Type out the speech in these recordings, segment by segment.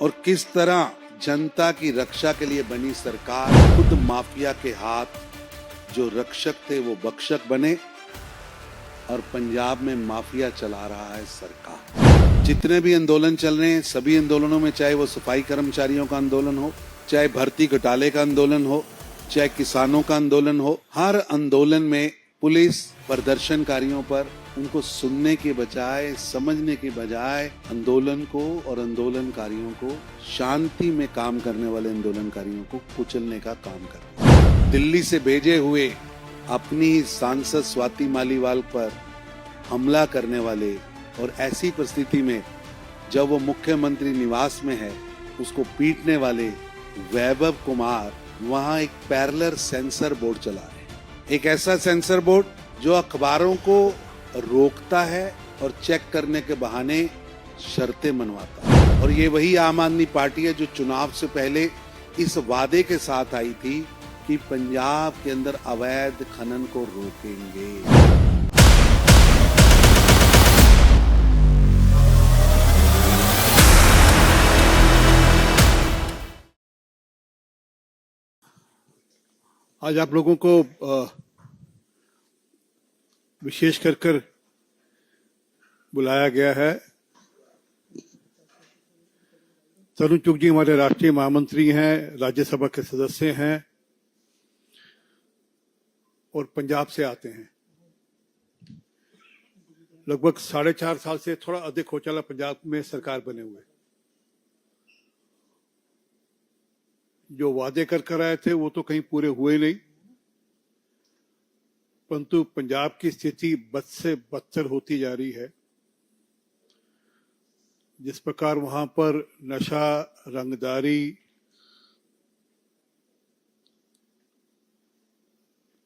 और किस तरह जनता की रक्षा के लिए बनी सरकार खुद माफिया के हाथ जो रक्षक थे वो बख्शक बने और पंजाब में माफिया चला रहा है सरकार। जितने भी आंदोलन चल रहे हैं, सभी आंदोलनों में, चाहे वो सफाई कर्मचारियों का आंदोलन हो, चाहे भर्ती घोटाले का आंदोलन हो, चाहे किसानों का आंदोलन हो, हर आंदोलन में पुलिस प्रदर्शनकारियों पर उनको सुनने के बजाय, समझने के बजाय आंदोलन को और आंदोलनकारियों को, शांति में काम करने वाले आंदोलनकारियों को कुचलने का काम कर रही है। दिल्ली से भेजे हुए अपनी सांसद स्वाति मालीवाल पर हमला करने वाले और ऐसी परिस्थिति में जब वो मुख्यमंत्री निवास में है उसको पीटने वाले वैभव कुमार वहां एक पैरेलल सेंसर बोर्ड चला रहे हैं। एक ऐसा सेंसर बोर्ड जो अखबारों को रोकता है और चेक करने के बहाने शर्तें मनवाता है। और ये वही आम आदमी पार्टी है जो चुनाव से पहले इस वादे के साथ आई थी कि पंजाब के अंदर अवैध खनन को रोकेंगे। आज आप लोगों को विशेष कर बुलाया गया है। तरुण चुग जी हमारे राष्ट्रीय महामंत्री हैं, राज्यसभा के सदस्य हैं और पंजाब से आते हैं। लगभग 4.5 साल से थोड़ा अधिक हो चला पंजाब में सरकार बने हुए। जो वादे कर आए थे वो तो कहीं पूरे हुए नहीं, परंतु पंजाब की स्थिति बद से बदतर होती जा रही है। जिस प्रकार वहां पर नशा, रंगदारी,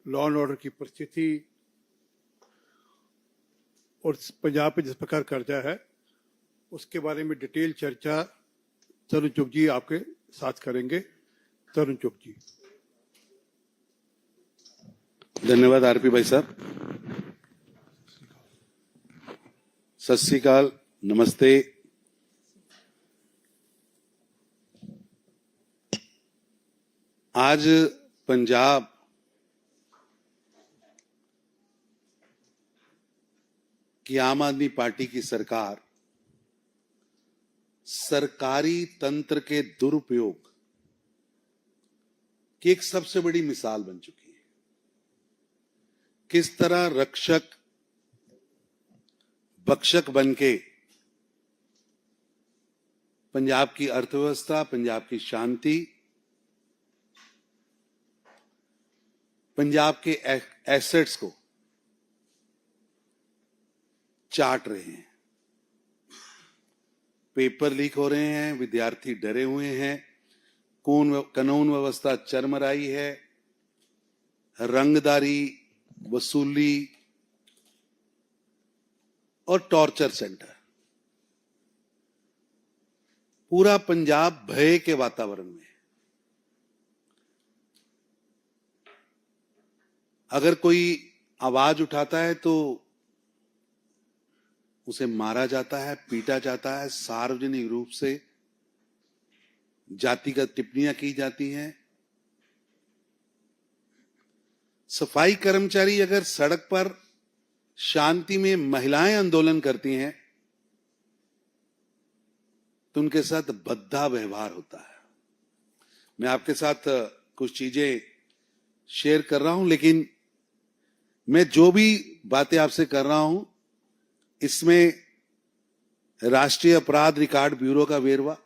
लॉ एंड ऑर्डर की परिस्थिति और पंजाब पे जिस प्रकार कर्जा है उसके बारे में डिटेल चर्चा तरुण चुग जी आपके साथ करेंगे। तरुण चुग जी। धन्यवाद आरपी भाई साहब। सत श्री अकाल, नमस्ते। आज पंजाब की आम आदमी पार्टी की सरकार सरकारी तंत्र के दुरुपयोग की एक सबसे बड़ी मिसाल बन चुकी है। किस तरह रक्षक बख्शक बनके पंजाब की अर्थव्यवस्था, पंजाब की शांति, पंजाब के एसेट्स को चाट रहे हैं। पेपर लीक हो रहे हैं, विद्यार्थी डरे हुए हैं, कानून व्यवस्था चरमराई है, रंगदारी, वसूली और टॉर्चर सेंटर। पूरा पंजाब भय के वातावरण में है। अगर कोई आवाज उठाता है तो उसे मारा जाता है, पीटा जाता है, सार्वजनिक रूप से जातिगत टिप्पणियां की जाती हैं। सफाई कर्मचारी अगर सड़क पर शांति में महिलाएं आंदोलन करती हैं तो उनके साथ भद्दा व्यवहार होता है। मैं आपके साथ कुछ चीजें शेयर कर रहा हूं, लेकिन मैं जो भी बातें आपसे कर रहा हूं इसमें राष्ट्रीय अपराध रिकॉर्ड ब्यूरो का वेरवा,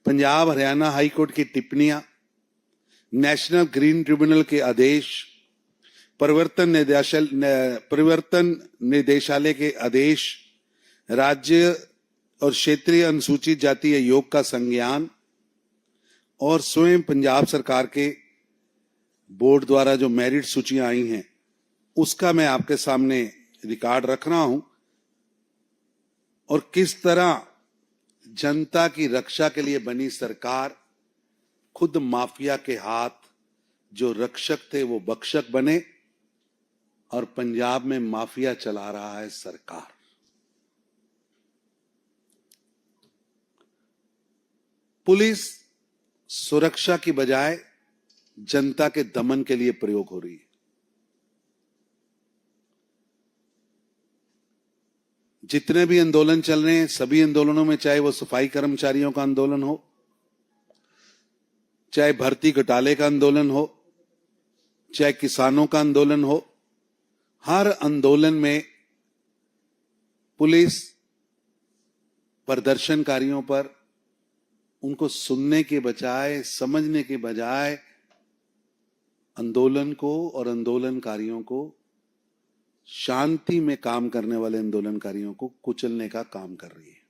पंजाब हरियाणा हाई कोर्ट की टिप्पणियां, नेशनल ग्रीन ट्रिब्यूनल के आदेश, परिवर्तन निदेशालय के आदेश, राज्य और क्षेत्रीय अनुसूचित जाति आयोग का संज्ञान और स्वयं पंजाब सरकार के बोर्ड द्वारा जो मेरिट सूचियां आई हैं उसका मैं आपके सामने रिकॉर्ड रख रहा हूं। और किस तरह जनता की रक्षा के लिए बनी सरकार खुद माफिया के हाथ जो रक्षक थे वो बख्शक बने और पंजाब में माफिया चला रहा है सरकार। पुलिस सुरक्षा की बजाय जनता के दमन के लिए प्रयोग हो रही है। जितने भी आंदोलन चल रहे हैं, सभी आंदोलनों में, चाहे वो सफाई कर्मचारियों का आंदोलन हो, चाहे भर्ती घोटाले का आंदोलन हो, चाहे किसानों का आंदोलन हो, हर आंदोलन में पुलिस प्रदर्शनकारियों पर उनको सुनने के बजाय, समझने के बजाय आंदोलन को और आंदोलनकारियों को, शांति में काम करने वाले आंदोलनकारियों को कुचलने का काम कर रही है।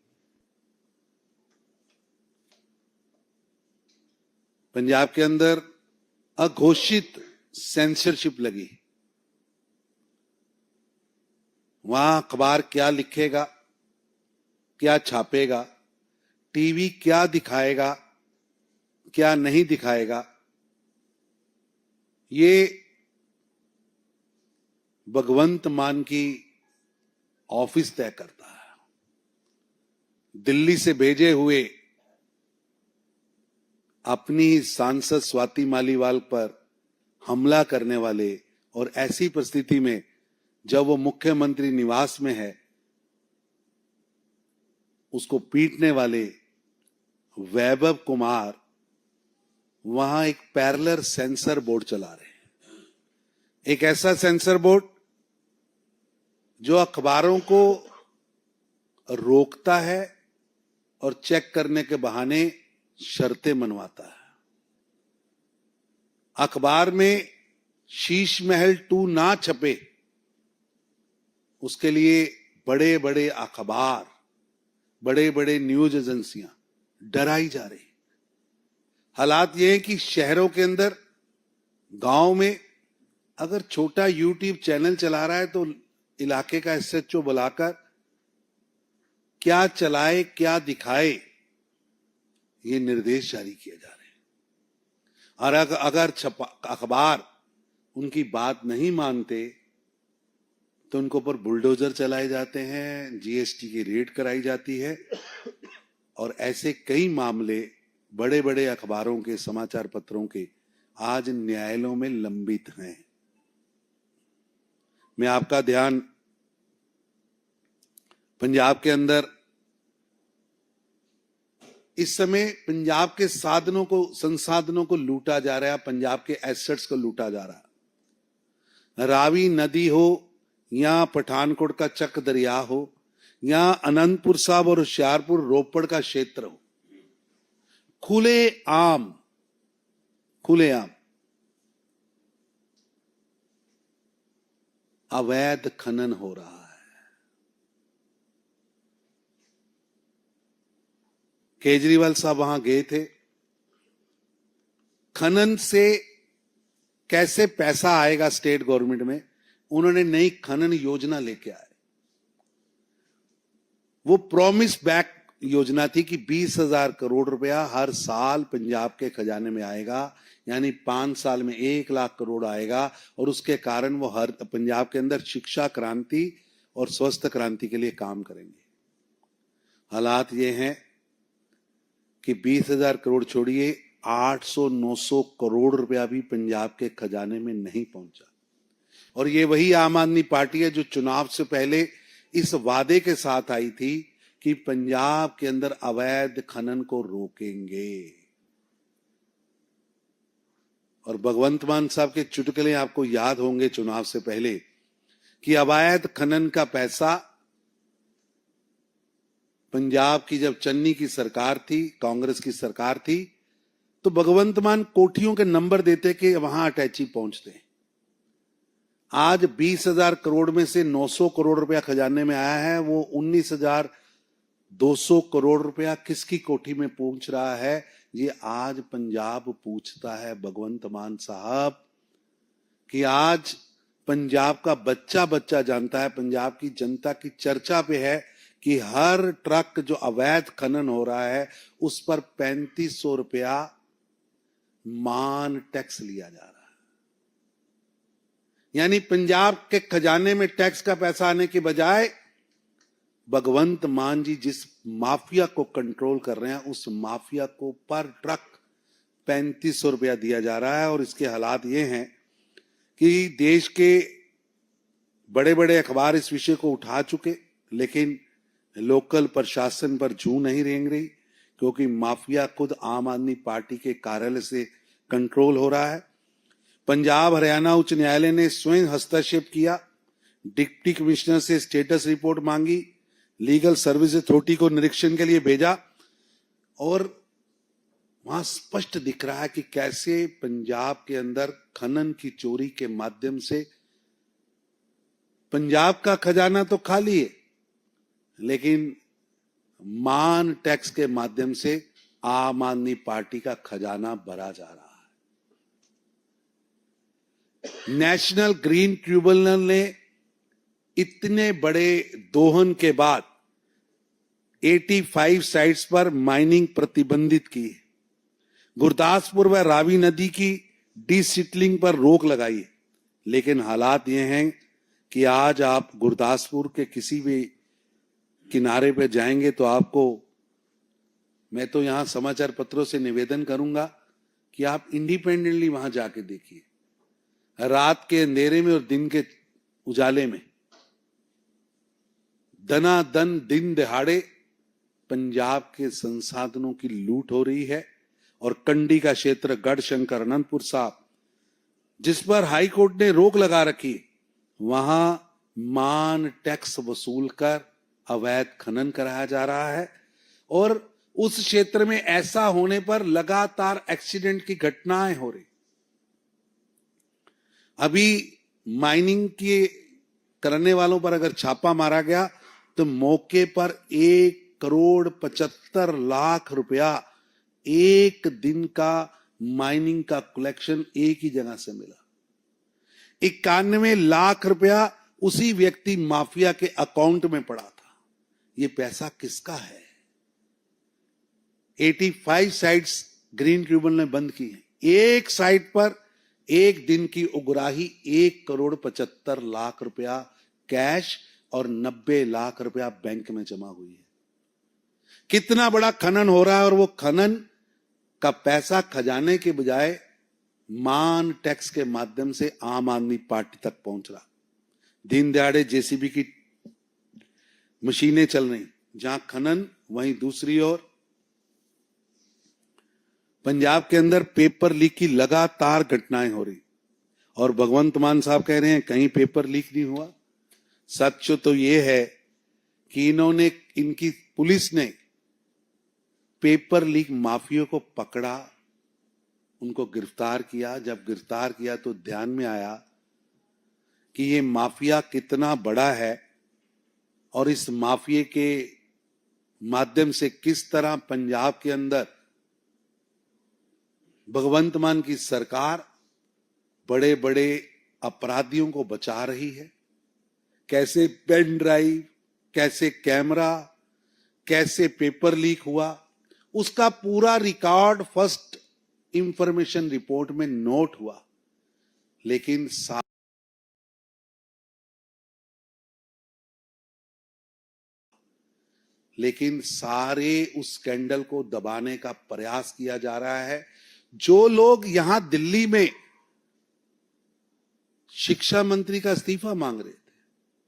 पंजाब के अंदर अघोषित सेंसरशिप लगी। वहां अखबार क्या लिखेगा, क्या छापेगा, टीवी क्या दिखाएगा, क्या नहीं दिखाएगा, ये भगवंत मान की ऑफिस तय करता है। दिल्ली से भेजे हुए अपनी ही सांसद स्वाति मालीवाल पर हमला करने वाले, और ऐसी परिस्थिति में जब वो मुख्यमंत्री निवास में है, उसको पीटने वाले वैभव कुमार वहां एक पैरेलल सेंसर बोर्ड चला रहे हैं। एक ऐसा सेंसर बोर्ड जो अखबारों को रोकता है और चेक करने के बहाने शर्तें मनवाता है। अखबार में शीश महल 2 ना छपे, उसके लिए बड़े बड़े अखबार, बड़े बड़े न्यूज एजेंसियां डराई जा रही। हालात ये है कि शहरों के अंदर, गांव में अगर छोटा यूट्यूब चैनल चला रहा है तो इलाके का एसएचओ बुलाकर क्या चलाए, क्या दिखाए, ये निर्देश जारी किए जा रहे हैं। और अगर अखबार उनकी बात नहीं मानते तो उनको ऊपर बुलडोजर चलाए जाते हैं, जीएसटी की रेड कराई जाती है, और ऐसे कई मामले बड़े बड़े अखबारों के, समाचार पत्रों के आज न्यायालयों में लंबित हैं। मैं आपका ध्यान पंजाब के अंदर इस समय पंजाब के संसाधनों को लूटा जा रहा है, पंजाब के एसेट्स को लूटा जा रहा है। रावी नदी हो या पठानकोट का चक दरिया हो या अनंतपुर साहब और होशियारपुर रोपड़ का क्षेत्र हो, खुलेआम अवैध खनन हो रहा है। केजरीवाल साहब वहां गए थे। खनन से कैसे पैसा आएगा स्टेट गवर्नमेंट में, उन्होंने नई खनन योजना लेके आए। वो प्रॉमिस बैक योजना थी कि 20,000 करोड़ रुपया हर साल पंजाब के खजाने में आएगा, यानी 5 साल में 1 लाख करोड़ आएगा, और उसके कारण वो हर पंजाब के अंदर शिक्षा क्रांति और स्वस्थ क्रांति के लिए काम करेंगे। हालात ये हैं कि 20,000 करोड़ छोड़िए, 800-900 करोड़ रुपया भी पंजाब के खजाने में नहीं पहुंचा। और ये वही आम आदमी पार्टी है जो चुनाव से पहले इस वादे के साथ आई थी कि पंजाब के अंदर अवैध खनन को रोकेंगे। और भगवंत मान साहब के चुटकुले आपको याद होंगे चुनाव से पहले, कि अवैध खनन का पैसा पंजाब की जब चन्नी की सरकार थी, कांग्रेस की सरकार थी, तो भगवंत मान कोठियों के नंबर देते कि वहां अटैची पहुंचते। आज 20,000 करोड़ में से 900 करोड़ रुपया खजाने में आया है, वो 19,200 करोड़ रुपया किसकी कोठी में पहुंच रहा है, ये आज पंजाब पूछता है भगवंत मान साहब। कि आज पंजाब का बच्चा बच्चा जानता है, पंजाब की जनता की चर्चा पे है कि हर ट्रक जो अवैध खनन हो रहा है उस पर 3500 रुपया मान टैक्स लिया जा रहा है। यानी पंजाब के खजाने में टैक्स का पैसा आने के बजाय भगवंत मान जी जिस माफिया को कंट्रोल कर रहे हैं, उस माफिया को पर ट्रक 3500 रुपया दिया जा रहा है। और इसके हालात ये हैं कि देश के बड़े बड़े अखबार इस विषय को उठा चुके, लेकिन लोकल प्रशासन पर जू नहीं रेंग रही, क्योंकि माफिया खुद आम आदमी पार्टी के कार्यालय से कंट्रोल हो रहा है। पंजाब हरियाणा उच्च न्यायालय ने स्वयं हस्तक्षेप किया, डिप्टी कमिश्नर से स्टेटस रिपोर्ट मांगी, लीगल सर्विस अथॉरिटी को निरीक्षण के लिए भेजा, और वहां स्पष्ट दिख रहा है कि कैसे पंजाब के अंदर खनन की चोरी के माध्यम से पंजाब का खजाना तो खाली है, लेकिन मान टैक्स के माध्यम से आम आदमी पार्टी का खजाना भरा जा रहा है। नेशनल ग्रीन ट्रिब्यूनल ने इतने बड़े दोहन के बाद 85 साइट्स पर माइनिंग प्रतिबंधित की है। गुरदासपुर व रावी नदी की डीसिटलिंग पर रोक लगाई है, लेकिन हालात ये हैं कि आज आप गुरदासपुर के किसी भी किनारे पे जाएंगे तो आपको, मैं तो यहां समाचार पत्रों से निवेदन करूंगा कि आप इंडिपेंडेंटली वहां जाके देखिए, रात के अंधेरे में और दिन के उजाले में दनादन दिन दहाड़े पंजाब के संसाधनों की लूट हो रही है। और कंडी का क्षेत्र गढ़शंकर अनंतपुर साहब, जिस पर हाई कोर्ट ने रोक लगा रखी, वहां मान टैक्स वसूल कर अवैध खनन कराया जा रहा है। और उस क्षेत्र में ऐसा होने पर लगातार एक्सीडेंट की घटनाएं हो रही। अभी माइनिंग के करने वालों पर अगर छापा मारा गया तो मौके पर 1,75,00,000 रुपया एक दिन का माइनिंग का कलेक्शन एक ही जगह से मिला। 91 लाख रुपया उसी व्यक्ति माफिया के अकाउंट में पड़ा था। ये पैसा किसका है? 85 साइट्स ग्रीन ट्रिब्यूनल ने बंद की हैं। एक साइट पर एक दिन की उगराही 1,75,00,000 रुपया कैश और 90 लाख रुपया बैंक में जमा हुई है। कितना बड़ा खनन हो रहा है, और वो खनन का पैसा खजाने के बजाय मान टैक्स के माध्यम से आम आदमी पार्टी तक पहुंच रहा। दिन दहाड़े जेसीबी की मशीनें चल रही, जहां खनन वहीं दूसरी ओर पंजाब के अंदर पेपर लीक की लगातार घटनाएं हो रही। और भगवंत मान साहब कह रहे हैं कहीं पेपर लीक नहीं हुआ। सच तो ये है कि इनकी पुलिस ने पेपर लीक माफियों को पकड़ा, उनको गिरफ्तार किया। जब गिरफ्तार किया तो ध्यान में आया कि ये माफिया कितना बड़ा है, और इस माफिया के माध्यम से किस तरह पंजाब के अंदर भगवंत मान की सरकार बड़े बड़े अपराधियों को बचा रही है। कैसे पेन ड्राइव, कैसे कैमरा, कैसे पेपर लीक हुआ, उसका पूरा रिकॉर्ड फर्स्ट इंफॉर्मेशन रिपोर्ट में नोट हुआ। लेकिन सारे उस स्कैंडल को दबाने का प्रयास किया जा रहा है। जो लोग यहां दिल्ली में शिक्षा मंत्री का इस्तीफा मांग रहे थे,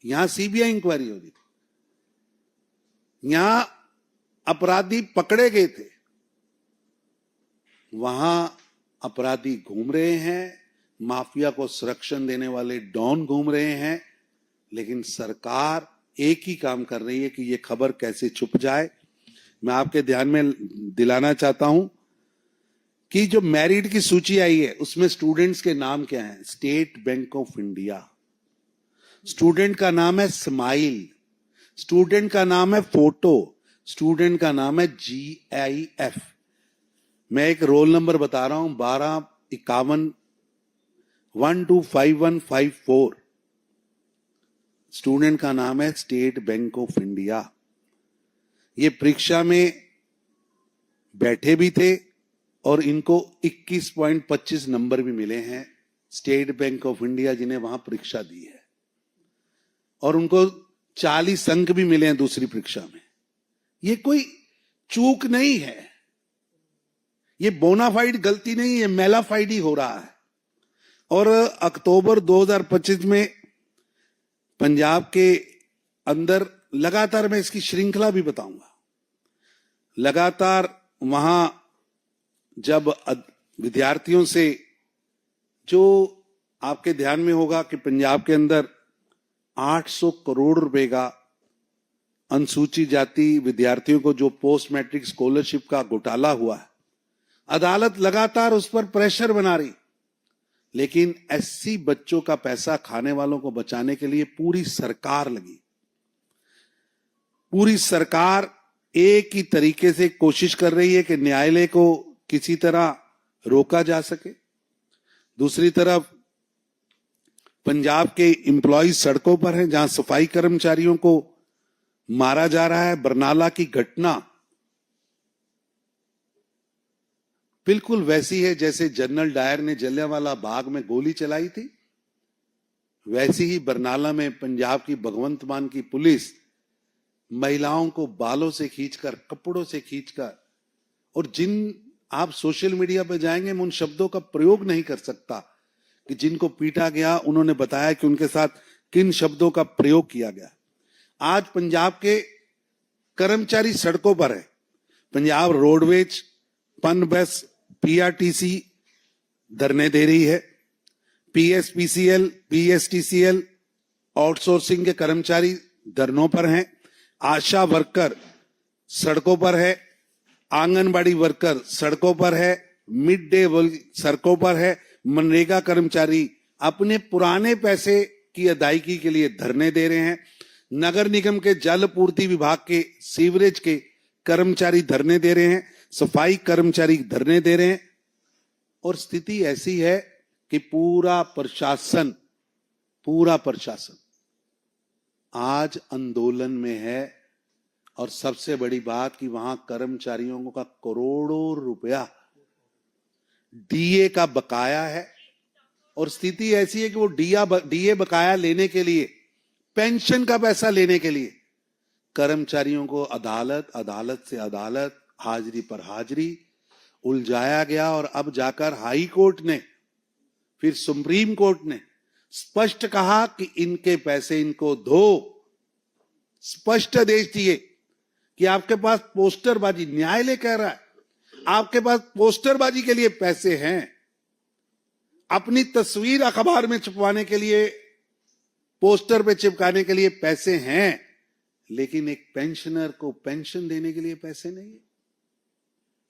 यहां सीबीआई इंक्वायरी हो रही थी, यहां अपराधी पकड़े गए थे, वहां अपराधी घूम रहे हैं, माफिया को संरक्षण देने वाले डॉन घूम रहे हैं। लेकिन सरकार एक ही काम कर रही है कि ये खबर कैसे छुप जाए। मैं आपके ध्यान में दिलाना चाहता हूं कि जो मेरिट की सूची आई है उसमें स्टूडेंट्स के नाम क्या हैं? State bank of India, student का नाम है स्माइल, स्टूडेंट का नाम है फोटो, स्टूडेंट का नाम है GIF। मैं एक रोल नंबर बता रहा हूं, 1251 125154। स्टूडेंट का नाम है स्टेट बैंक ऑफ इंडिया। ये परीक्षा में बैठे भी थे और इनको 21.25 नंबर भी मिले हैं। स्टेट बैंक ऑफ इंडिया जिन्हें वहां परीक्षा दी है, और उनको 40 अंक भी मिले हैं दूसरी परीक्षा में। ये कोई चूक नहीं है, ये बोनाफाइड गलती नहीं है, मेलाफाइड ही हो रहा है। और अक्टूबर 2025 में पंजाब के अंदर लगातार, मैं इसकी श्रृंखला भी बताऊंगा, लगातार वहां जब विद्यार्थियों से, जो आपके ध्यान में होगा कि पंजाब के अंदर 800 करोड़ रुपए का अनुसूचित जाति विद्यार्थियों को जो पोस्ट मैट्रिक स्कॉलरशिप का घोटाला हुआ है, अदालत लगातार उस पर प्रेशर बना रही, लेकिन एससी बच्चों का पैसा खाने वालों को बचाने के लिए पूरी सरकार लगी। पूरी सरकार एक ही तरीके से कोशिश कर रही है कि न्यायालय को किसी तरह रोका जा सके। दूसरी तरफ पंजाब के एम्प्लॉय सड़कों पर हैं, जहां सफाई कर्मचारियों को मारा जा रहा है। बरनाला की घटना बिल्कुल वैसी है जैसे जनरल डायर ने जलियांवाला बाग में गोली चलाई थी, वैसी ही बरनाला में पंजाब की भगवंत मान की पुलिस महिलाओं को बालों से खींचकर, कपड़ों से खींचकर, और जिन आप सोशल मीडिया पर जाएंगे मैं उन शब्दों का प्रयोग नहीं कर सकता कि जिनको पीटा गया उन्होंने बताया कि उनके साथ किन शब्दों का प्रयोग किया गया। आज पंजाब के कर्मचारी सड़कों पर है। पंजाब रोडवेज, पनबस, पीआरटीसी धरने दे रही है। पीएसपीसीएल, पीएसटीसीएल आउटसोर्सिंग के कर्मचारी धरनों पर हैं। आशा वर्कर सड़कों पर है। आंगनबाड़ी वर्कर सड़कों पर है। मिड डे सड़कों पर है। मनरेगा कर्मचारी अपने पुराने पैसे की अदायगी के लिए धरने दे रहे हैं। नगर निगम के जल पूर्ति विभाग के सीवरेज के कर्मचारी धरने दे रहे हैं। सफाई कर्मचारी धरने दे रहे हैं। और स्थिति ऐसी है कि पूरा प्रशासन आज आंदोलन में है। और सबसे बड़ी बात कि वहां कर्मचारियों का करोड़ों रुपया डीए का बकाया है। और स्थिति ऐसी है कि वो डीए बकाया लेने के लिए, पेंशन का पैसा लेने के लिए कर्मचारियों को अदालत से अदालत, हाजिरी पर हाजिरी उलझाया गया। और अब जाकर हाई कोर्ट ने, फिर सुप्रीम कोर्ट ने स्पष्ट कहा कि इनके पैसे इनको दो। स्पष्ट आदेश दिए कि आपके पास पोस्टरबाजी, न्यायालय कह रहा है आपके पास पोस्टरबाजी के लिए पैसे हैं, अपनी तस्वीर अखबार में छपवाने के लिए, पोस्टर पे चिपकाने के लिए पैसे हैं, लेकिन एक पेंशनर को पेंशन देने के लिए पैसे नहीं है।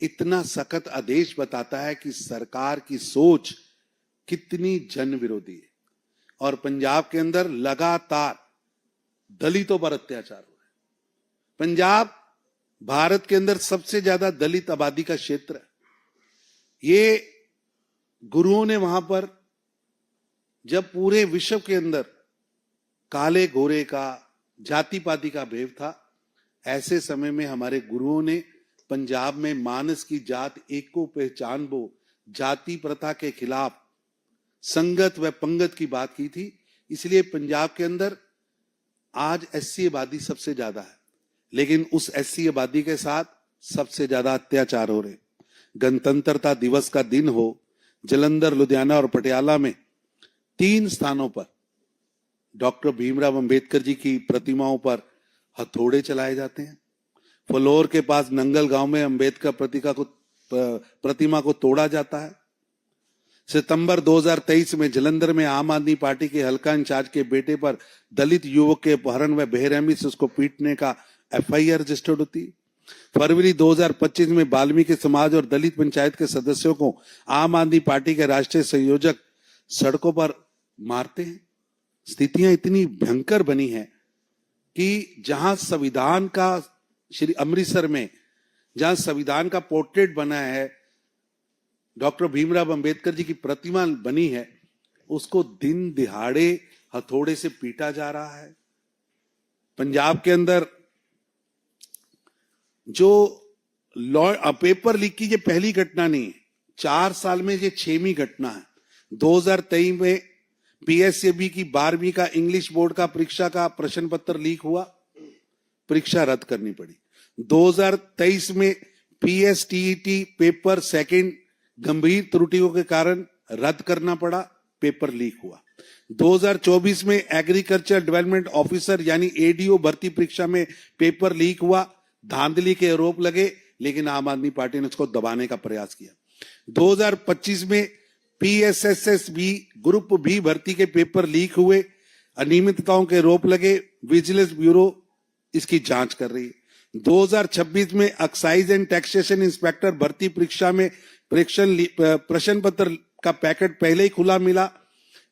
इतना सख्त आदेश बताता है कि सरकार की सोच कितनी जन विरोधी है। और पंजाब के अंदर लगातार दलितों पर अत्याचार हो रहा है। पंजाब भारत के अंदर सबसे ज्यादा दलित आबादी का क्षेत्र है। ये गुरुओं ने वहां पर, जब पूरे विश्व के अंदर काले गोरे का, जाति पाति का भेद था, ऐसे समय में हमारे गुरुओं ने पंजाब में मानस की जात एक को पहचान बो, जाति प्रथा के खिलाफ संगत व पंगत की बात की थी। इसलिए पंजाब के अंदर आज एससी आबादी सबसे ज्यादा है, लेकिन उस एससी आबादी के साथ सबसे ज्यादा अत्याचार हो रहे। गणतंत्रता दिवस का दिन हो, जलंधर, लुधियाना और पटियाला में 3 स्थानों पर डॉक्टर भीमराव अंबेडकर जी की प्रतिमाओं पर हथौड़े चलाए जाते हैं। फ्लोर के पास नंगल गांव में अंबेडकर प्रतिमा को तोड़ा जाता है। सितंबर 2023 में जलंधर में आम आदमी पार्टी के हल्का इंचार्ज के बेटे पर दलित युवक के अपहरण व बेरहमी से उसको पीटने का एफआईआर रजिस्टर्ड होती है। फरवरी 2025 में वाल्मीकि समाज और दलित पंचायत के सदस्यों को आम आदमी पार्टी के राष्ट्रीय संयोजक सड़कों पर मारते हैं। स्थितियां इतनी भयंकर बनी है कि जहां संविधान का, श्री अमृतसर में जहां संविधान का पोर्ट्रेट बना है, डॉक्टर भीमराव अंबेडकर जी की प्रतिमा बनी है, उसको दिन दिहाड़े हथौड़े से पीटा जा रहा है। पंजाब के अंदर जो पेपर लीक की ये पहली घटना नहीं है, 4 साल में ये 6वीं घटना है। 2023 में पीएसएबी की 12वीं का इंग्लिश बोर्ड का परीक्षा का प्रश्न पत्र लीक हुआ, परीक्षा रद्द करनी पड़ी। 2023 में पीएसटीईटी पेपर सेकंड गंभीर त्रुटियों के कारण रद्द करना पड़ा, पेपर लीक हुआ। 2024 में एग्रीकल्चर डेवलपमेंट ऑफिसर यानी एडीओ भर्ती परीक्षा में पेपर लीक हुआ, धांधली के आरोप लगे, लेकिन आम आदमी पार्टी ने उसको दबाने का प्रयास किया। 2025 में पीएसएसएसबी ग्रुप बी भर्ती के पेपर लीक हुए, अनियमितताओं के आरोप लगे, विजिलेंस ब्यूरो इसकी जांच कर रही है। 2026 में एक्साइज एंड टैक्सेशन इंस्पेक्टर भर्ती परीक्षा में प्रश्न पत्र का पैकेट पहले ही खुला मिला,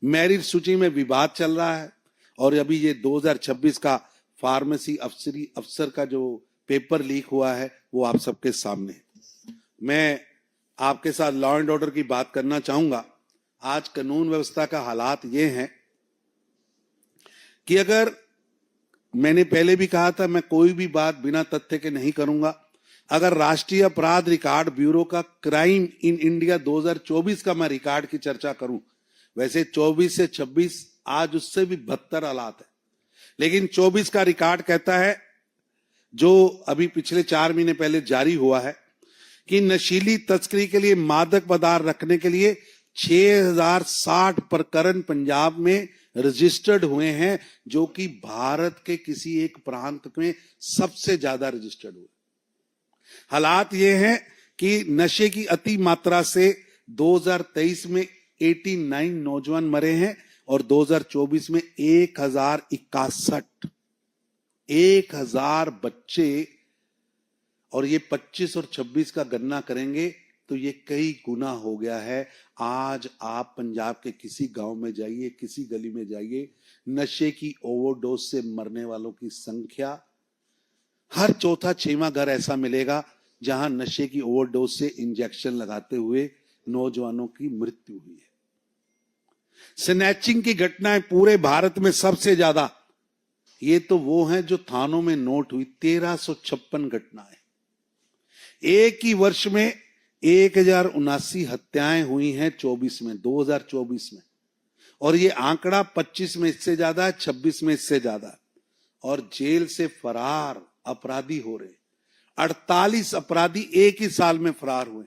मेरिट सूची में विवाद चल रहा है, और अभी ये 2026 का फार्मेसी अफसर का जो पेपर लीक हुआ है वो आप सबके सामने है। मैं आपके साथ लॉ एंड ऑर्डर की बात करना चाहूंगा। आज कानून व्यवस्था का हालात ये हैं कि अगर मैंने पहले भी कहा था, मैं कोई भी बात बिना तथ्य के नहीं करूंगा। अगर राष्ट्रीय अपराध रिकॉर्ड ब्यूरो का क्राइम इन इंडिया 2024 का मैं रिकॉर्ड की चर्चा करूं, वैसे 24 से 26 आज उससे भी बदतर हालात है, लेकिन 24 का रिकॉर्ड कहता है, जो अभी पिछले 4 महीने पहले जारी हुआ है, कि नशीली तस्करी के लिए मादक पदार्थ रखने के लिए 6060 प्रकरण पंजाब में रजिस्टर्ड हुए हैं, जो कि भारत के किसी एक प्रांत में सबसे ज्यादा रजिस्टर्ड हुए। हालात ये हैं कि नशे की अति मात्रा से 2023 में 89 नौजवान मरे हैं और 2024 में 1061 बच्चे, और ये 25 और 26 का गणना करेंगे तो ये कई गुना हो गया है। आज आप पंजाब के किसी गांव में जाइए, किसी गली में जाइए, नशे की ओवरडोज से मरने वालों की संख्या, हर चौथा 6वां घर ऐसा मिलेगा जहां नशे की ओवरडोज से इंजेक्शन लगाते हुए नौजवानों की मृत्यु हुई है। स्नैचिंग की घटनाएं पूरे भारत में सबसे ज्यादा, ये तो वो हैं जो थानों में नोट हुई, 1356 घटनाएं। एक ही वर्ष में 1079 हत्याएं हुई हैं 2024 में, और ये आंकड़ा 25 में इससे ज्यादा है, 26 में इससे ज्यादा है। और जेल से फरार अपराधी हो रहे, 48 अपराधी एक ही साल में फरार हुए।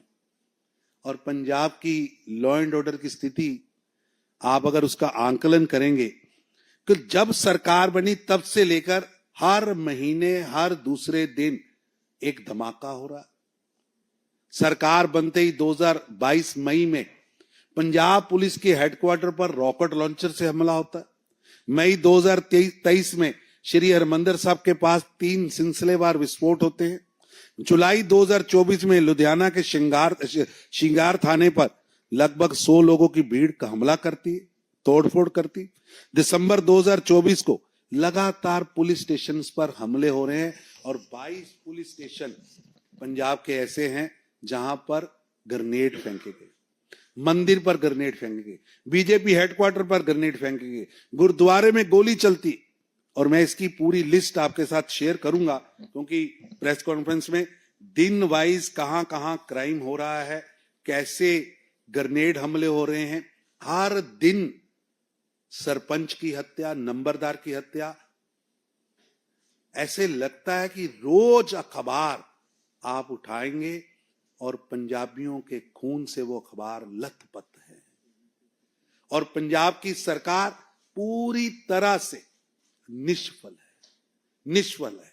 और पंजाब की लॉ एंड ऑर्डर की स्थिति आप अगर उसका आंकलन करेंगे, तो जब सरकार बनी तब से लेकर हर महीने हर दूसरे दिन एक धमाका हो रहा है। सरकार बनते ही 2022 मई में पंजाब पुलिस के हेडक्वार्टर पर रॉकेट लॉन्चर से हमला होता है। मई 2023 में श्री हरमंदिर साहब के पास 3 सिलसिलेवार विस्फोट होते हैं। जुलाई 2024 में लुधियाना के श्रृंगार थाने पर लगभग 100 लोगों की भीड़ का हमला करती है, तोड़फोड़ करती। दिसंबर 2024 को लगातार पुलिस स्टेशन पर हमले हो रहे हैं, और 22 पुलिस स्टेशन पंजाब के ऐसे हैं जहां पर ग्रेनेड फेंके गए, मंदिर पर ग्रेनेड फेंके गए, बीजेपी हेडक्वार्टर पर ग्रेनेड फेंके गए, गुरुद्वारे में गोली चलती। और मैं इसकी पूरी लिस्ट आपके साथ शेयर करूंगा, क्योंकि प्रेस कॉन्फ्रेंस में दिन वाइज कहां कहां क्राइम हो रहा है, कैसे ग्रेनेड हमले हो रहे हैं। हर दिन सरपंच की हत्या, नंबरदार की हत्या, ऐसे लगता है कि रोज अखबार आप उठाएंगे और पंजाबियों के खून से वो अखबार लथपथ है। और पंजाब की सरकार पूरी तरह से निष्फल है।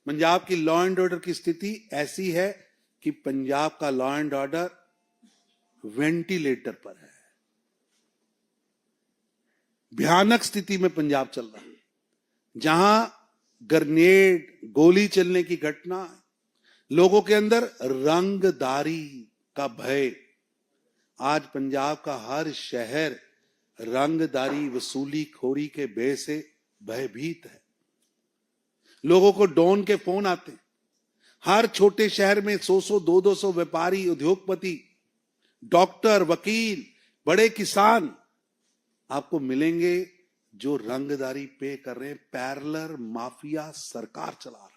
पंजाब की लॉ एंड ऑर्डर की स्थिति ऐसी है कि पंजाब का लॉ एंड ऑर्डर वेंटिलेटर पर है। भयानक स्थिति में पंजाब चल रहा है, जहां ग्रेनेड, गोली चलने की घटना, लोगों के अंदर रंगदारी का भय। आज पंजाब का हर शहर रंगदारी, वसूली खोरी के भय से भयभीत है। लोगों को डॉन के फोन आते हैं। हर छोटे शहर में 100-100, 200-200 व्यापारी, उद्योगपति, डॉक्टर, वकील, बड़े किसान आपको मिलेंगे जो रंगदारी पे कर रहे हैं। पैरेलल माफिया सरकार चला रहा है।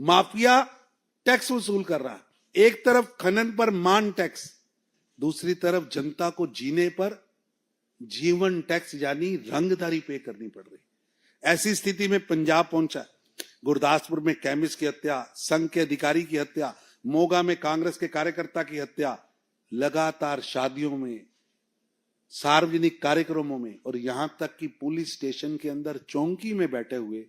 माफिया टैक्स वसूल कर रहा है। एक तरफ खनन पर मान टैक्स, दूसरी तरफ जनता को जीने पर जीवन टैक्स यानी रंगदारी पे करनी पड़ रही। ऐसी स्थिति में पंजाब पहुंचा। गुरदासपुर में केमिस्ट की हत्या, संघ के अधिकारी की हत्या, मोगा में कांग्रेस के कार्यकर्ता की हत्या, लगातार शादियों में, सार्वजनिक कार्यक्रमों में, और यहां तक कि पुलिस स्टेशन के अंदर चौकी में बैठे हुए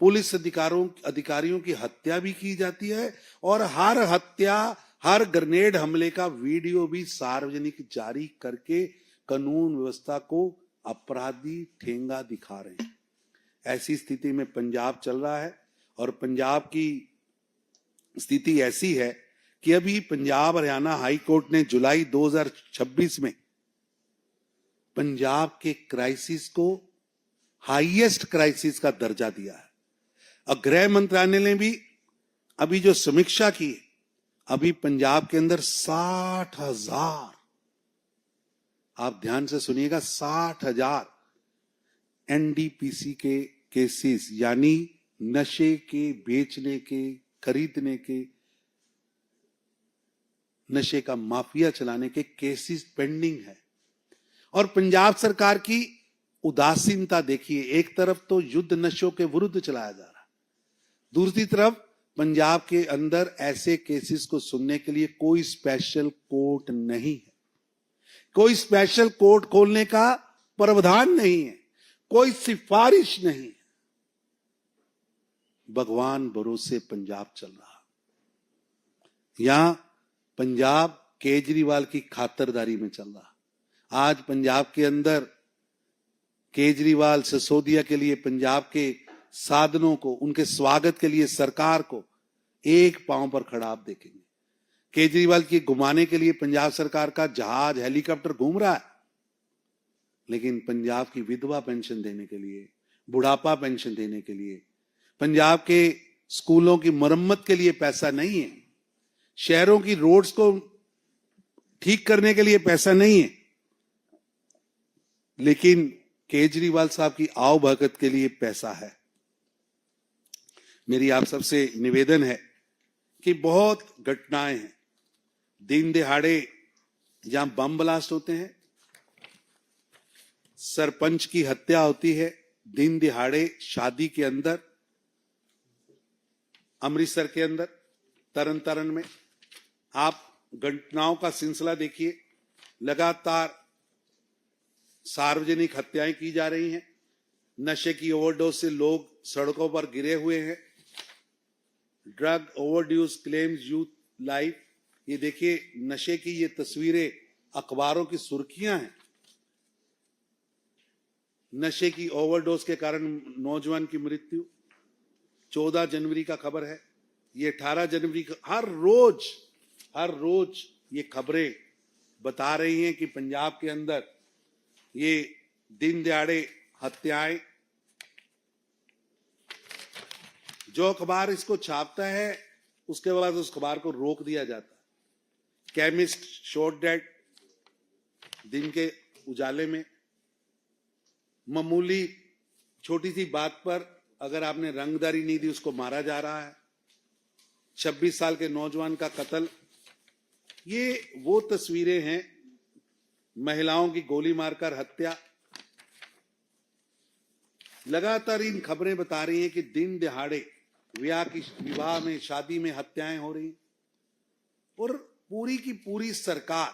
पुलिस अधिकारियों की हत्या भी की जाती है। और हर हत्या, हर ग्रेनेड हमले का वीडियो भी सार्वजनिक जारी करके कानून व्यवस्था को अपराधी ठेंगा दिखा रहे हैं। ऐसी स्थिति में पंजाब चल रहा है। और पंजाब की स्थिति ऐसी है कि अभी पंजाब हरियाणा हाई कोर्ट ने जुलाई 2026 में पंजाब के क्राइसिस को हाईएस्ट क्राइसिस का दर्जा दिया है। और गृह मंत्रालय ने भी अभी जो समीक्षा की, अभी पंजाब के अंदर 60,000, आप ध्यान से सुनिएगा, 60,000 एनडीपीसी के केसेस यानी नशे के बेचने के, खरीदने के, नशे का माफिया चलाने के केसेस पेंडिंग है। और पंजाब सरकार की उदासीनता देखिए, एक तरफ तो युद्ध नशों के विरुद्ध चलाया जा रहा है, दूसरी तरफ पंजाब के अंदर ऐसे केसेस को सुनने के लिए कोई स्पेशल कोर्ट नहीं है, कोई स्पेशल कोर्ट खोलने का प्रावधान नहीं है, कोई सिफारिश नहीं है। भगवान भरोसे पंजाब चल रहा। यहां पंजाब केजरीवाल की खातरदारी में चल रहा। आज पंजाब के अंदर केजरीवाल, सिसोदिया के लिए पंजाब के साधनों को, उनके स्वागत के लिए सरकार को एक पांव पर खड़ा आप देखेंगे। केजरीवाल की घुमाने के लिए पंजाब सरकार का जहाज, हेलीकॉप्टर घूम रहा है, लेकिन पंजाब की विधवा पेंशन देने के लिए, बुढ़ापा पेंशन देने के लिए, पंजाब के स्कूलों की मरम्मत के लिए पैसा नहीं है, शहरों की रोड्स को ठीक करने के लिए पैसा नहीं है, लेकिन केजरीवाल साहब की आओ भगत के लिए पैसा है। मेरी आप सबसे निवेदन है कि बहुत घटनाएं हैं, दिन दिहाड़े जहां बम ब्लास्ट होते हैं, सरपंच की हत्या होती है दिन दिहाड़े शादी के अंदर, अमृतसर के अंदर, तरन तारण में। आप घटनाओं का सिलसिला देखिए, लगातार सार्वजनिक हत्याएं की जा रही हैं, नशे की ओवरडोज से लोग सड़कों पर गिरे हुए हैं, drug overdues claims youth life. ये देखिए नशे की ये तस्वीरें अखबारों की सुर्खियां हैं। नशे की ओवरडोज के कारण नौजवान की मृत्यु 14 जनवरी का खबर है, ये 18 जनवरी का। हर रोज ये खबरें बता रही हैं कि पंजाब के अंदर ये दिन दिहाड़े हत्याएं। जो अखबार इसको छापता है उसके बाद उस अखबार को रोक दिया जाता है। केमिस्ट शॉट डेड दिन के उजाले में। मामूली छोटी सी बात पर अगर आपने रंगदारी नहीं दी उसको मारा जा रहा है। 26 साल के नौजवान का कत्ल। ये वो तस्वीरें हैं, महिलाओं की गोली मारकर हत्या। लगातार इन खबरें बता रही हैं कि दिन दिहाड़े विवाह में, शादी में हत्याएं हो रही। और पूरी की पूरी सरकार,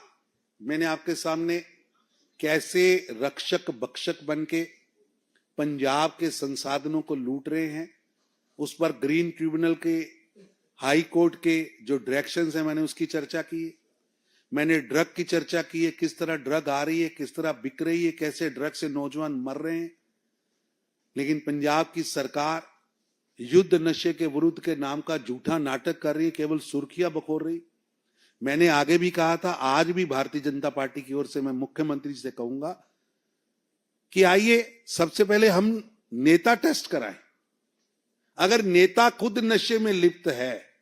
मैंने आपके सामने कैसे रक्षक भक्षक बनके पंजाब के संसाधनों को लूट रहे हैं, उस पर ग्रीन ट्रिब्यूनल के, हाई कोर्ट के जो डायरेक्शंस हैं, मैंने उसकी चर्चा की है। मैंने ड्रग की चर्चा की है, किस तरह ड्रग आ रही है, किस तरह बिक रही है, कैसे ड्रग से नौजवान मर रहे हैं। लेकिन पंजाब की सरकार युद्ध नशे के विरुद्ध के नाम का झूठा नाटक कर रही है, केवल सुर्खियां बखोर रही। मैंने आगे भी कहा था, आज भी भारतीय जनता पार्टी की ओर से मैं मुख्यमंत्री से कहूंगा कि आइए सबसे पहले हम नेता टेस्ट कराएं। अगर नेता खुद नशे में लिप्त है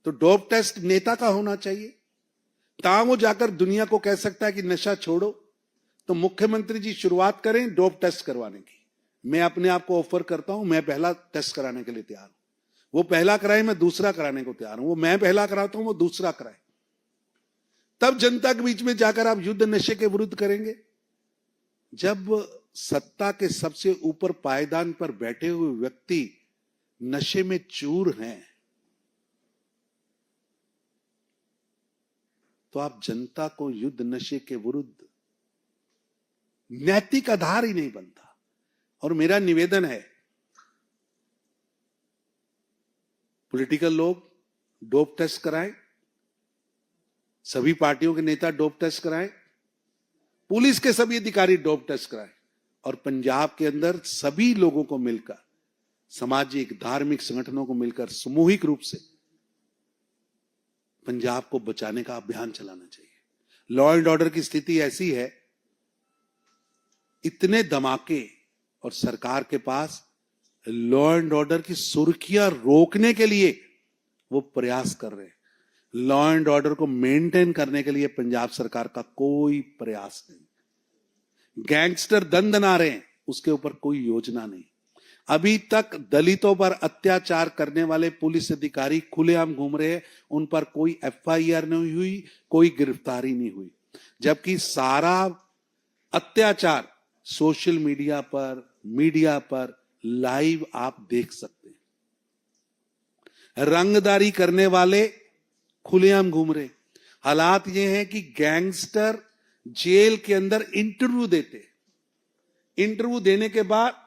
तो डोप टेस्ट नेता का होना चाहिए, ताकि वो जाकर दुनिया को कह सकता है कि नशा छोड़ो। तो मुख्यमंत्री जी शुरुआत करें डोप टेस्ट करवाने की। मैं अपने आप को ऑफर करता हूं, मैं पहला टेस्ट कराने के लिए तैयार हूं। वो पहला कराए, मैं दूसरा कराने को तैयार हूं। वो मैं पहला कराता हूं, वो दूसरा कराए। तब जनता के बीच में जाकर आप युद्ध नशे के विरुद्ध करेंगे। जब सत्ता के सबसे ऊपर पायदान पर बैठे हुए व्यक्ति नशे में चूर हैं, तो आप जनता को युद्ध नशे के विरुद्ध नैतिक आधार ही नहीं बनता। और मेरा निवेदन है, पॉलिटिकल लोग डोप टेस्ट कराएं, सभी पार्टियों के नेता डोप टेस्ट कराएं, पुलिस के सभी अधिकारी डोप टेस्ट कराएं, और पंजाब के अंदर सभी लोगों को मिलकर, सामाजिक धार्मिक संगठनों को मिलकर सामूहिक रूप से पंजाब को बचाने का अभियान चलाना चाहिए। लॉ एंड ऑर्डर की स्थिति ऐसी है, इतने धमाके, और सरकार के पास लॉ एंड ऑर्डर की सुर्खियां रोकने के लिए वो प्रयास कर रहे हैं। लॉ एंड ऑर्डर को मेंटेन करने के लिए पंजाब सरकार का कोई प्रयास नहीं। गैंगस्टर दंदना रहे हैं, उसके ऊपर कोई योजना नहीं। अभी तक दलितों पर अत्याचार करने वाले पुलिस अधिकारी खुलेआम घूम रहे हैं, उन पर कोई एफआईआर नहीं हुई, कोई गिरफ्तारी नहीं हुई, जबकि सारा अत्याचार सोशल मीडिया पर लाइव आप देख सकते हैं। रंगदारी करने वाले खुलेआम घूम रहे। हालात ये हैं कि गैंगस्टर जेल के अंदर इंटरव्यू देते, इंटरव्यू देने के बाद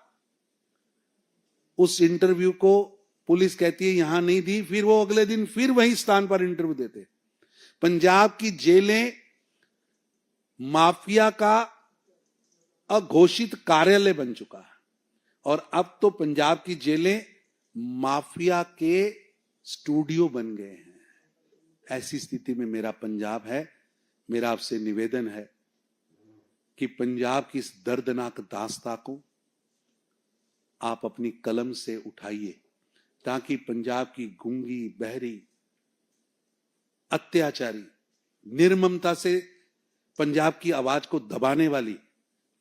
उस इंटरव्यू को पुलिस कहती है यहां नहीं दी, फिर वो अगले दिन फिर वही स्थान पर इंटरव्यू देते। पंजाब की जेलें माफिया का अघोषित कार्यालय बन चुका है, और अब तो पंजाब की जेलें माफिया के स्टूडियो बन गए हैं। ऐसी स्थिति में मेरा पंजाब है। मेरा आपसे निवेदन है कि पंजाब की इस दर्दनाक दास्तां को आप अपनी कलम से उठाइए, ताकि पंजाब की गूंगी, बहरी, अत्याचारी, निर्ममता से पंजाब की आवाज को दबाने वाली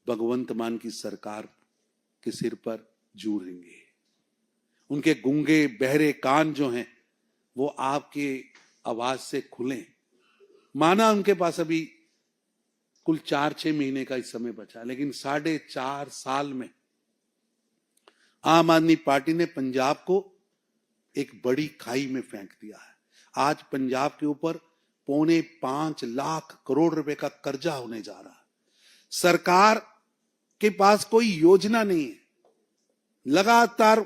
भगवंत मान की सरकार के सिर पर जूरेंगे। उनके गूंगे बहरे कान जो हैं वो आपके आवाज से खुलें। माना उनके पास अभी कुल 4-6 महीने का ही समय बचा, लेकिन 4.5 साल में आम आदमी पार्टी ने पंजाब को एक बड़ी खाई में फेंक दिया है। आज पंजाब के ऊपर 4.25 लाख करोड़ रुपए का कर्जा होने जा रहा है। सरकार के पास कोई योजना नहीं है, लगातार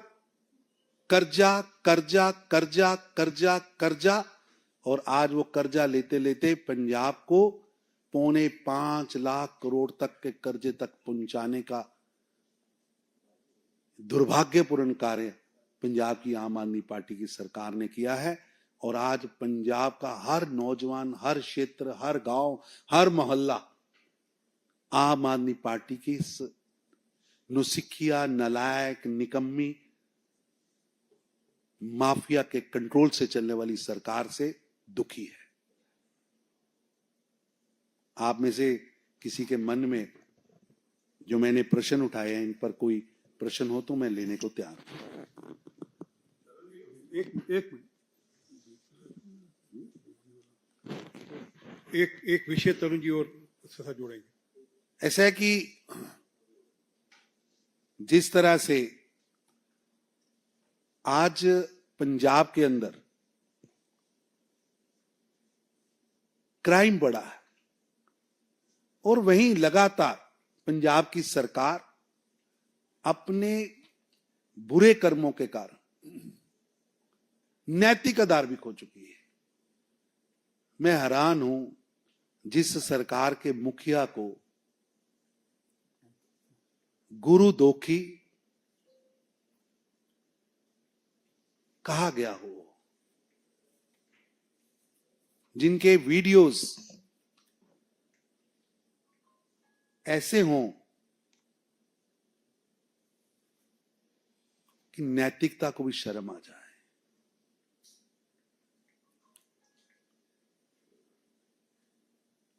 कर्जा कर्जा कर्जा कर्जा कर्जा, और आज वो कर्जा लेते लेते पंजाब को 4.25 लाख करोड़ तक के कर्जे तक पहुंचाने का दुर्भाग्यपूर्ण कार्य पंजाब की आम आदमी पार्टी की सरकार ने किया है। और आज पंजाब का हर नौजवान, हर क्षेत्र, हर गांव, हर मोहल्ला आम आदमी पार्टी की इस नुसिखिया, नालायक, निकम्मी, माफिया के कंट्रोल से चलने वाली सरकार से दुखी है। आप में से किसी के मन में जो मैंने प्रश्न उठाए हैं, इन पर कोई प्रश्न हो तो मैं लेने को तैयार हूं। एक विषय तरुण जी और साथ जोड़ेंगे। ऐसा है कि जिस तरह से आज पंजाब के अंदर क्राइम बढ़ा है, और वहीं लगातार पंजाब की सरकार अपने बुरे कर्मों के कारण नैतिक आधार भी खो चुकी है। मैं हैरान हूं, जिस सरकार के मुखिया को गुरु दोखी कहा गया हो, जिनके वीडियोस ऐसे हों कि नैतिकता को भी शर्म आ जाए।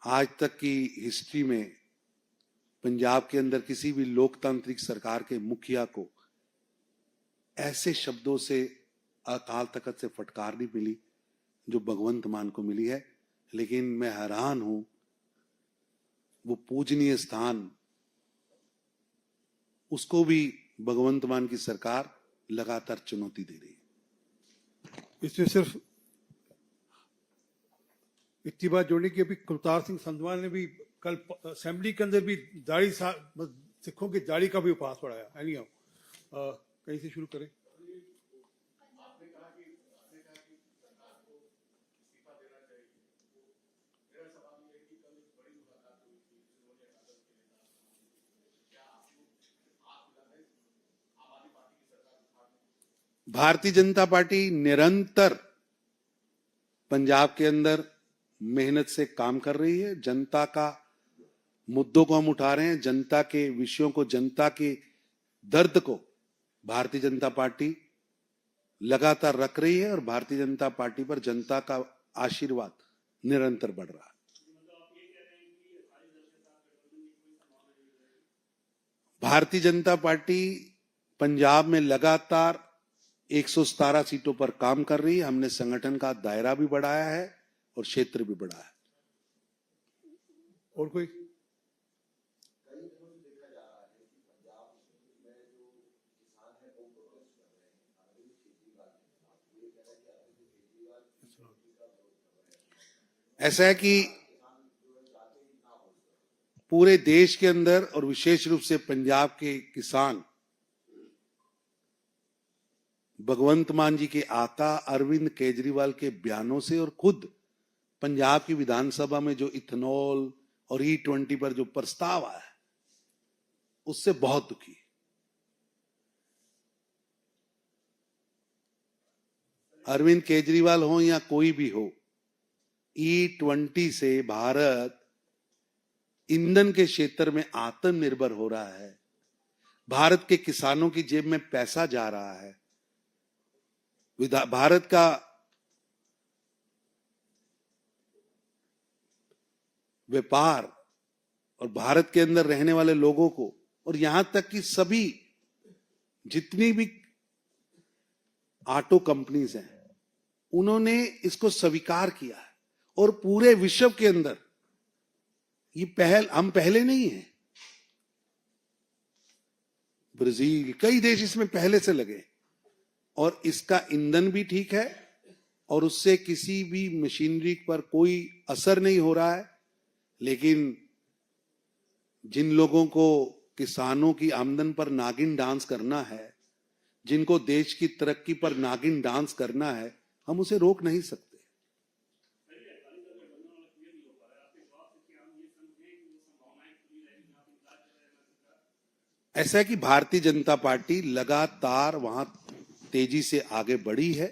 आज तक की हिस्ट्री में पंजाब के अंदर किसी भी लोकतांत्रिक सरकार के मुखिया को ऐसे शब्दों से अकाल तख्त से फटकार नहीं मिली जो भगवंत मान को मिली है। लेकिन मैं हैरान हूं, वो पूजनीय स्थान उसको भी भगवंत मान की सरकार लगातार चुनौती दे रही है। इसमें सिर्फ इतनी बात जोड़ने की, अभी कुलतार सिंह संधवा ने भी कल असेंबली के अंदर भी सिखों की दाढ़ी का भी उपहास पढ़ाया। कहीं से शुरू करें? भारतीय जनता पार्टी निरंतर पंजाब के अंदर मेहनत से काम कर रही है। जनता का मुद्दों को हम उठा रहे हैं, जनता के विषयों को, जनता के दर्द को भारतीय जनता पार्टी लगातार रख रही है और भारतीय जनता पार्टी पर जनता का आशीर्वाद निरंतर बढ़ रहा है। भारतीय जनता पार्टी पंजाब में लगातार 117 सीटों पर काम कर रही है। हमने संगठन का दायरा भी बढ़ाया है और क्षेत्र भी बढ़ाया है। और कोई? ऐसा है कि पूरे देश के अंदर और विशेष रूप से पंजाब के किसान भगवंत मान जी के आका अरविंद केजरीवाल के बयानों से और खुद पंजाब की विधानसभा में जो इथेनॉल और E20 पर जो प्रस्ताव आया है उससे बहुत दुखी है। अरविंद केजरीवाल हो या कोई भी हो, E20 से भारत ईंधन के क्षेत्र में आत्मनिर्भर हो रहा है। भारत के किसानों की जेब में पैसा जा रहा है। भारत का व्यापार और भारत के अंदर रहने वाले लोगों को और यहां तक कि सभी जितनी भी ऑटो कंपनीज हैं उन्होंने इसको स्वीकार किया है। और पूरे विश्व के अंदर ये पहल, हम पहले नहीं हैं। ब्राजील, कई देश इसमें पहले से लगे और इसका ईंधन भी ठीक है और उससे किसी भी मशीनरी पर कोई असर नहीं हो रहा है। लेकिन जिन लोगों को किसानों की आमदन पर नागिन डांस करना है, जिनको देश की तरक्की पर नागिन डांस करना है, हम उसे रोक नहीं सकते। ऐसा है कि भारतीय जनता पार्टी लगातार वहां तेजी से आगे बढ़ी है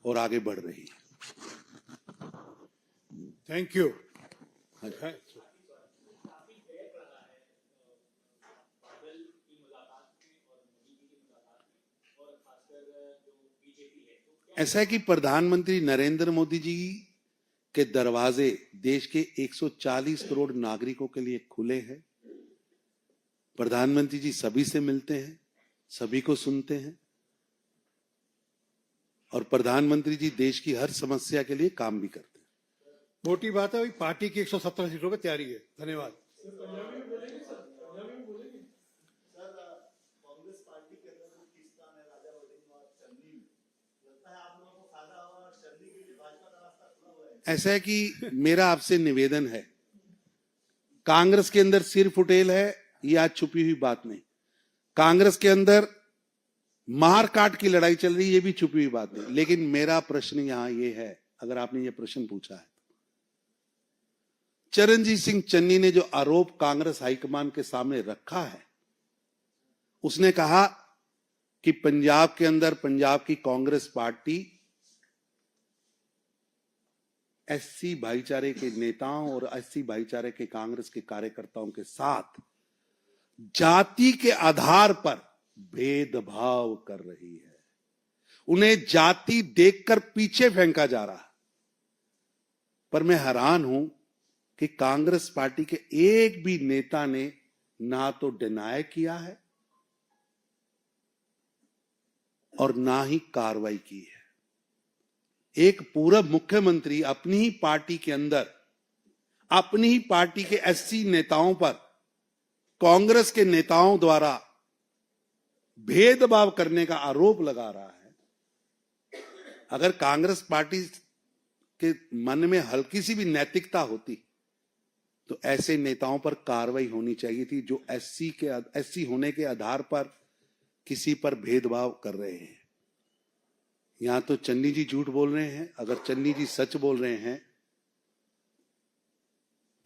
और आगे बढ़ रही है। Thank you. ऐसा है कि प्रधानमंत्री नरेंद्र मोदी जी के दरवाजे देश के 140 करोड़ नागरिकों के लिए खुले हैं। प्रधानमंत्री जी सभी से मिलते हैं, सभी को सुनते हैं और प्रधानमंत्री जी देश की हर समस्या के लिए काम भी करते हैं। मोटी बात है, पार्टी की 117 सीटों पर तैयारी है। धन्यवाद। ऐसा है कि मेरा आपसे निवेदन है, कांग्रेस के अंदर सिर फुटेल है, ये आज छुपी हुई बात नहीं। कांग्रेस के अंदर मार काट की लड़ाई चल रही है, ये भी छुपी हुई बात नहीं। लेकिन मेरा प्रश्न यहां ये है, अगर आपने ये प्रश्न पूछा है, चरणजीत सिंह चन्नी ने जो आरोप कांग्रेस हाईकमान के सामने रखा है, उसने कहा कि पंजाब के अंदर पंजाब की कांग्रेस पार्टी एससी भाईचारे के नेताओं और एससी भाईचारे के कांग्रेस के कार्यकर्ताओं के साथ जाति के आधार पर भेदभाव कर रही है। उन्हें जाति देखकर पीछे फेंका जा रहा है। पर मैं हैरान हूं कि कांग्रेस पार्टी के एक भी नेता ने ना तो डिनाय किया है और ना ही कार्रवाई की है। एक पूर्व मुख्यमंत्री अपनी ही पार्टी के अंदर अपनी ही पार्टी के एससी नेताओं पर कांग्रेस के नेताओं द्वारा भेदभाव करने का आरोप लगा रहा है। अगर कांग्रेस पार्टी के मन में हल्की सी भी नैतिकता होती तो ऐसे नेताओं पर कार्रवाई होनी चाहिए थी जो एससी होने के आधार पर किसी पर भेदभाव कर रहे हैं। यहां तो चन्नी जी झूठ बोल रहे हैं, अगर चन्नी जी सच बोल रहे हैं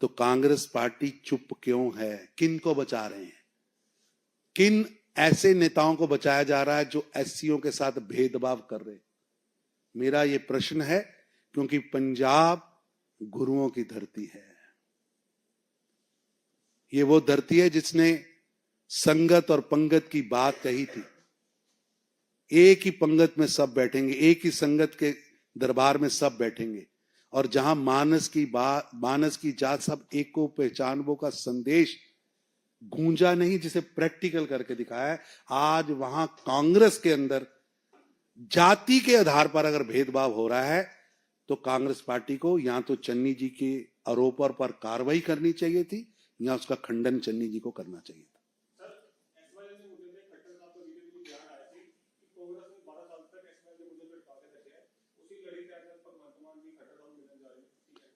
तो कांग्रेस पार्टी चुप क्यों है? किन को बचा रहे हैं? किन ऐसे नेताओं को बचाया जा रहा है जो एससीओ के साथ भेदभाव कर रहे हैं? मेरा यह प्रश्न है, क्योंकि पंजाब गुरुओं की धरती है। ये वो धरती है जिसने संगत और पंगत की बात कही थी। एक ही पंगत में सब बैठेंगे, एक ही संगत के दरबार में सब बैठेंगे, और जहां मानस की जात सब एक को पहचानबो का संदेश गूंजा नहीं, जिसे प्रैक्टिकल करके दिखाया है। आज वहां कांग्रेस के अंदर जाति के आधार पर अगर भेदभाव हो रहा है तो कांग्रेस पार्टी को या तो चन्नी जी के आरोपों पर कार्रवाई करनी चाहिए थी या उसका खंडन चन्नी जी को करना चाहिए था।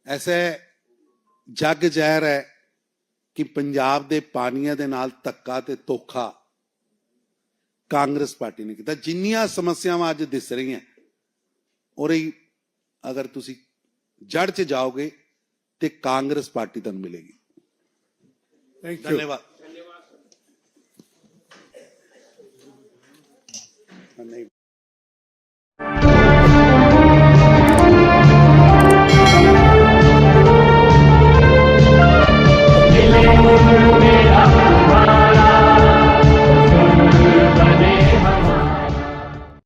ऐसे जग जाहिर है कि पंजाब दे पानिया दे नाल धक्का ते धोखा कांग्रेस पार्टी ने किया। जिन्नियां समस्यावां अज दिस रही हैं और अगर तुसी जड़ च जाओगे तो कांग्रेस पार्टी तुहानूं मिलेगी। धन्यवाद।